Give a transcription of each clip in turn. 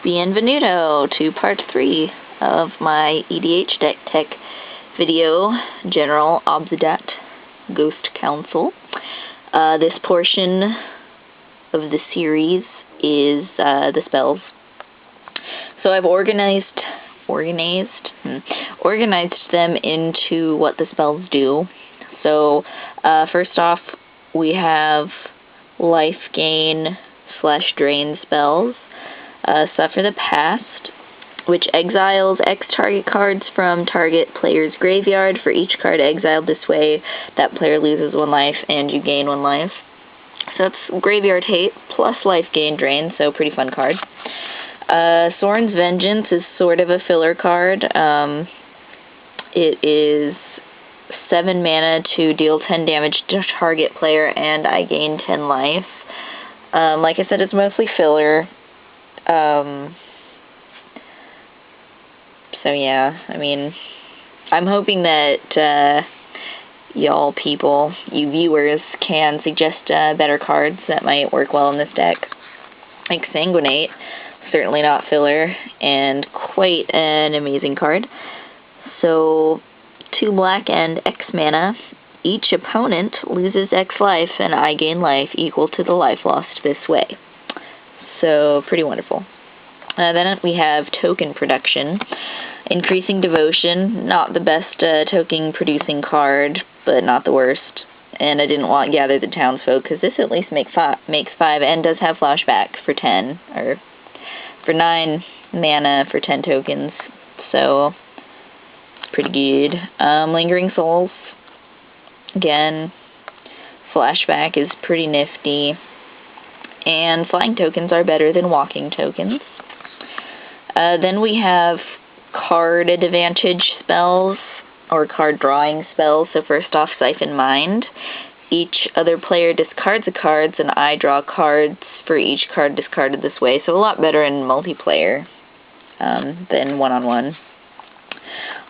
Bienvenido to part 3 of my EDH deck tech video, General Obzedat Ghost Council. This portion of the series is the spells. So I've organized them into what the spells do. So first off, we have life gain / drain spells. Suffer the Past, which exiles X target cards from target player's graveyard. For each card exiled this way, that player loses 1 life and you gain 1 life. So that's Graveyard Hate plus life gain drain, so pretty fun card. Sorin's Vengeance is sort of a filler card. It is 7 mana to deal 10 damage to target player and I gain 10 life. Like I said, it's mostly filler. So yeah, I mean, I'm hoping that y'all people, you viewers, can suggest better cards that might work well in this deck. Like Sanguinate, certainly not filler, and quite an amazing card. So, 2 black and X mana. Each opponent loses X life, and I gain life equal to the life lost this way. So, pretty wonderful. Then we have Token Production. Increasing Devotion, not the best token producing card, but not the worst. And I didn't want Gather the Townsfolk, because this at least makes 5 and does have Flashback for 10, or for 9 mana for 10 tokens. So, it's pretty good. Lingering Souls, again, Flashback is pretty nifty. And flying tokens are better than walking tokens. Then we have card advantage spells, or card drawing spells. So first off, Siphon Mind. Each other player discards the cards, and I draw cards for each card discarded this way. So a lot better in multiplayer than one-on-one.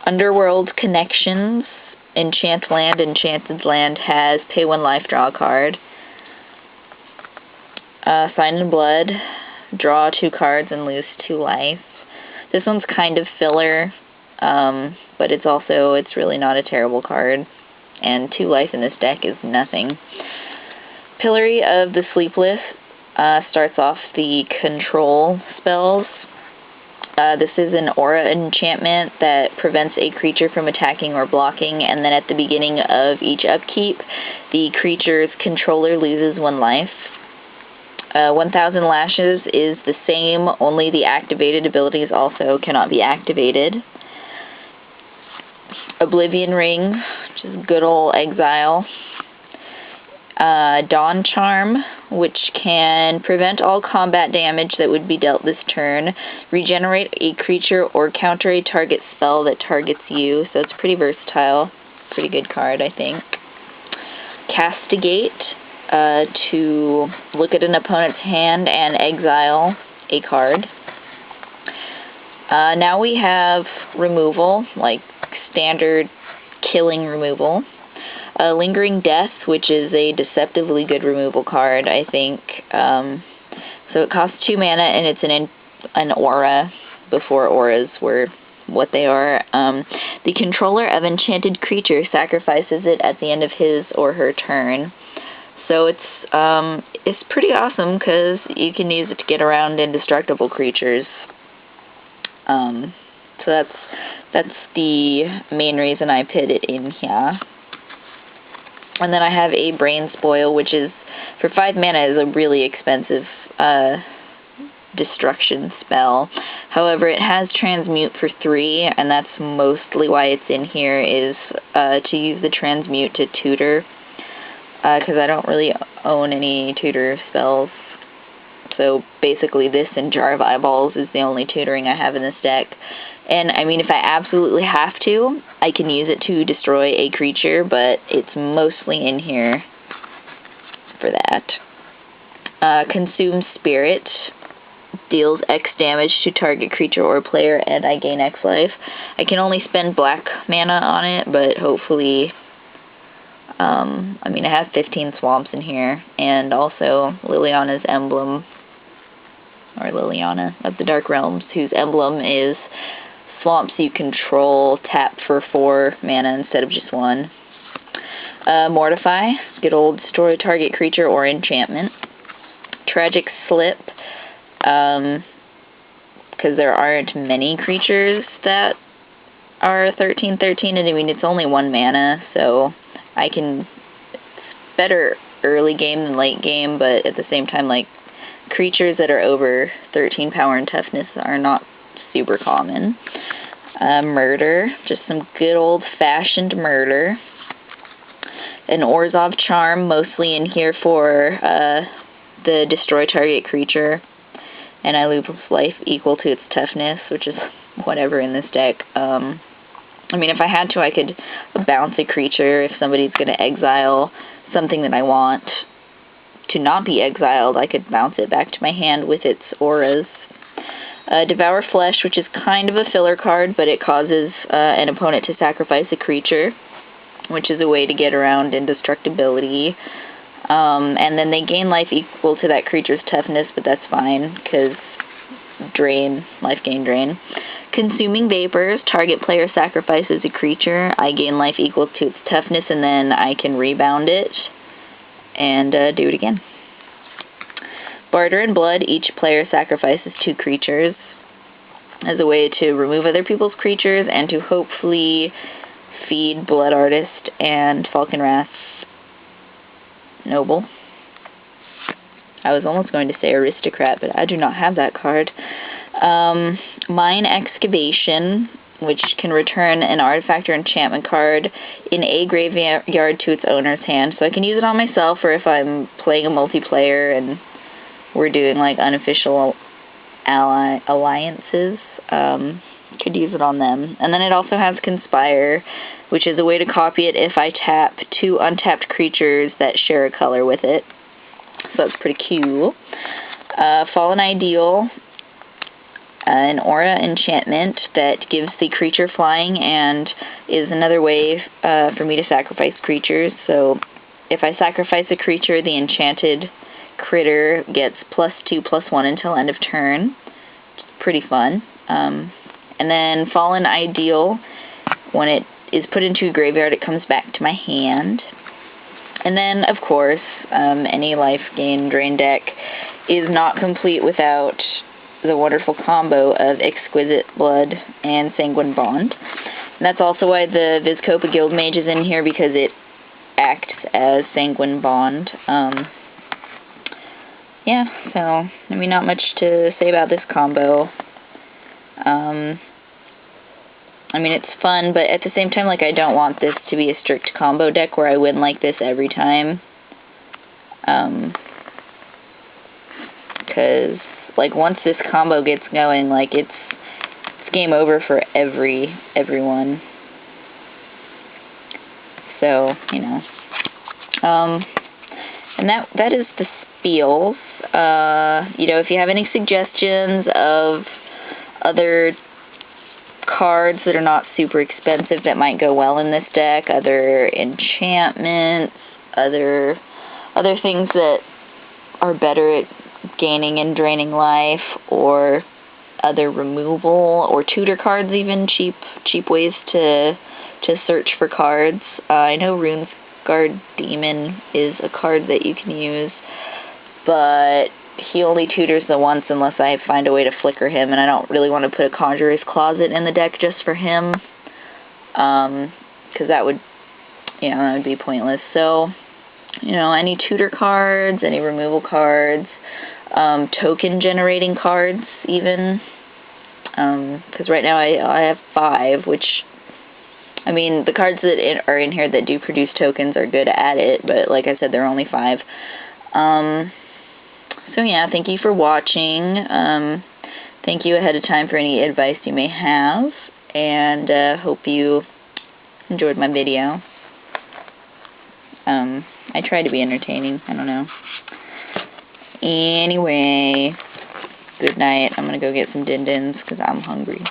Underworld Connections. Enchant Land. Enchanted Land has pay 1 life, draw a card. Sign in Blood, draw 2 cards and lose 2 life. This one's kind of filler, but it's really not a terrible card. And 2 life in this deck is nothing. Pillory of the Sleepless starts off the control spells. This is an aura enchantment that prevents a creature from attacking or blocking, and then at the beginning of each upkeep, the creature's controller loses 1 life. 1000 Lashes is the same, only the activated abilities also cannot be activated. Oblivion Ring, which is good old exile. Dawn Charm, which can prevent all combat damage that would be dealt this turn, regenerate a creature, or counter a target spell that targets you, so it's pretty versatile. Pretty good card, I think. Castigate, to look at an opponent's hand and exile a card. Now we have removal, like standard killing removal. Lingering Death, which is a deceptively good removal card, I think. So it costs 2 mana, and it's an aura, before auras were what they are. The controller of enchanted creature sacrifices it at the end of his or her turn. So it's pretty awesome, because you can use it to get around indestructible creatures. So that's the main reason I put it in here. And then I have a Brain Spoil, which is, for 5 mana, is a really expensive destruction spell. However, it has Transmute for 3, and that's mostly why it's in here, is to use the Transmute to tutor. Because I don't really own any tutor spells. So basically this and Jar of Eyeballs is the only tutoring I have in this deck. And I mean, if I absolutely have to, I can use it to destroy a creature, but it's mostly in here for that. Consume Spirit deals X damage to target creature or player, and I gain X life. I can only spend black mana on it, but hopefully I mean, I have 15 swamps in here, and also Liliana's Emblem or Liliana of the Dark Realms, whose emblem is swamps you control, tap for 4 mana instead of just 1. Mortify, good old destroy target creature or enchantment. Tragic Slip, because there aren't many creatures that are 13/13, and I mean, it's only 1 mana, so I can, it's better early game than late game, but at the same time, like, creatures that are over 13 power and toughness are not super common. Murder, just some good old-fashioned murder. An Orzhov Charm, mostly in here for the destroy target creature, and I lose life equal to its toughness, which is whatever in this deck. I mean, if I had to, I could bounce a creature if somebody's going to exile something that I want to not be exiled. I could bounce it back to my hand with its auras. Devour Flesh, which is kind of a filler card, but it causes an opponent to sacrifice a creature, which is a way to get around indestructibility. And then they gain life equal to that creature's toughness, but that's fine, because drain, life gain drain. Consuming Vapors, target player sacrifices a creature. I gain life equal to its toughness, and then I can rebound it and do it again. Barter and Blood, each player sacrifices 2 creatures as a way to remove other people's creatures and to hopefully feed Blood Artist and Falconwrath's Noble. I was almost going to say Aristocrat, but I do not have that card. Mine Excavation, which can return an artifact or enchantment card in a graveyard to its owner's hand. So I can use it on myself, or if I'm playing a multiplayer and we're doing like unofficial alliances, could use it on them. And then it also has Conspire, which is a way to copy it if I tap 2 untapped creatures that share a color with it. So that's pretty cool. Fallen Ideal, an aura enchantment that gives the creature flying and is another way for me to sacrifice creatures. So if I sacrifice a creature, the enchanted critter gets +2/+1 until end of turn. It's pretty fun. And then Fallen Ideal, when it is put into a graveyard, it comes back to my hand. And then, of course, any life gain drain deck is not complete without the wonderful combo of Exquisite Blood and Sanguine Bond. And that's also why the Vizkopa Guildmage is in here, because it acts as Sanguine Bond. Yeah, so, I mean, not much to say about this combo. I mean, it's fun, but at the same time, like, I don't want this to be a strict combo deck where I win like this every time. Because, like, once this combo gets going, like, it's game over for everyone. So, you know. And that is the spiels. You know, if you have any suggestions of other cards that are not super expensive that might go well in this deck, other enchantments, other things that are better at gaining and draining life, or other removal, or tutor cards even, cheap ways to search for cards. I know Runesguard Demon is a card that you can use, but he only tutors the once unless I find a way to flicker him, and I don't really want to put a Conjurer's Closet in the deck just for him, because that would, you know, that would be pointless. So, you know, any tutor cards, any removal cards, token generating cards even, because right now I have 5, which, I mean, the cards that are in here that do produce tokens are good at it, but like I said, they're only 5. So yeah, thank you for watching. Thank you ahead of time for any advice you may have, and hope you enjoyed my video. I try to be entertaining, I don't know. Anyway, good night. I'm gonna go get some din-dins because I'm hungry.